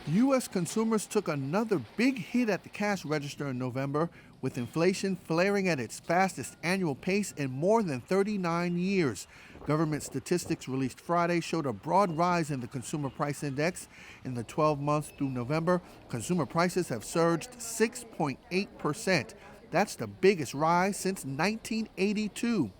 U.S. consumers took another big hit at the cash register in November, with inflation flaring at its fastest annual pace in more than 39 years. Government statistics released Friday showed a broad rise in the Consumer Price Index. In the 12 months through November, consumer prices have surged 6.8%. That's the biggest rise since 1982.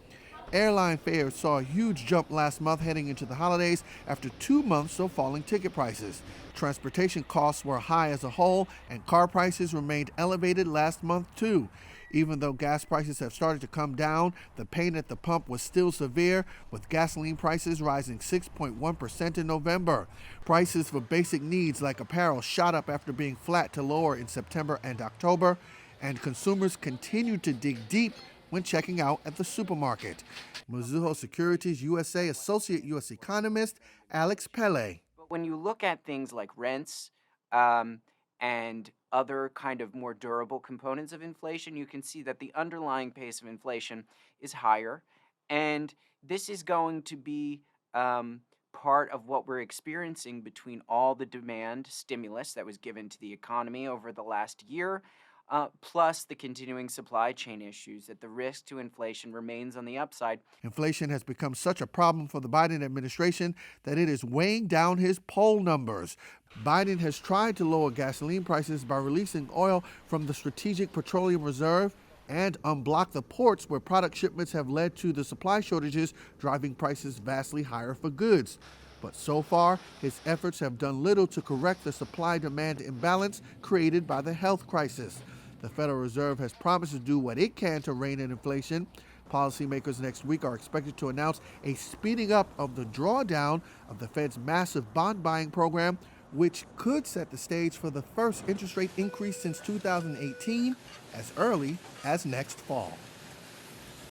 Airline fares saw a huge jump last month heading into the holidays after 2 months of falling ticket prices. Transportation costs were high as a whole, and car prices remained elevated last month too. Even though gas prices have started to come down, the pain at the pump was still severe, with gasoline prices rising 6.1% in November. Prices for basic needs like apparel shot up after being flat to lower in September and October, and consumers continued to dig deep when checking out at the supermarket. Mizuho Securities USA Associate U.S. Economist Alex Pele. But when you look at things like rents and other kind of more durable components of inflation, you can see that the underlying pace of inflation is higher. And this is going to be part of what we're experiencing between all the demand stimulus that was given to the economy over the last year, plus the continuing supply chain issues, that the risk to inflation remains on the upside. Inflation has become such a problem for the Biden administration that it is weighing down his poll numbers. Biden has tried to lower gasoline prices by releasing oil from the Strategic Petroleum Reserve and unblock the ports where product shipments have led to the supply shortages, driving prices vastly higher for goods. But so far, his efforts have done little to correct the supply-demand imbalance created by the health crisis. The Federal Reserve has promised to do what it can to rein in inflation. Policymakers next week are expected to announce a speeding up of the drawdown of the Fed's massive bond buying program, which could set the stage for the first interest rate increase since 2018 as early as next fall.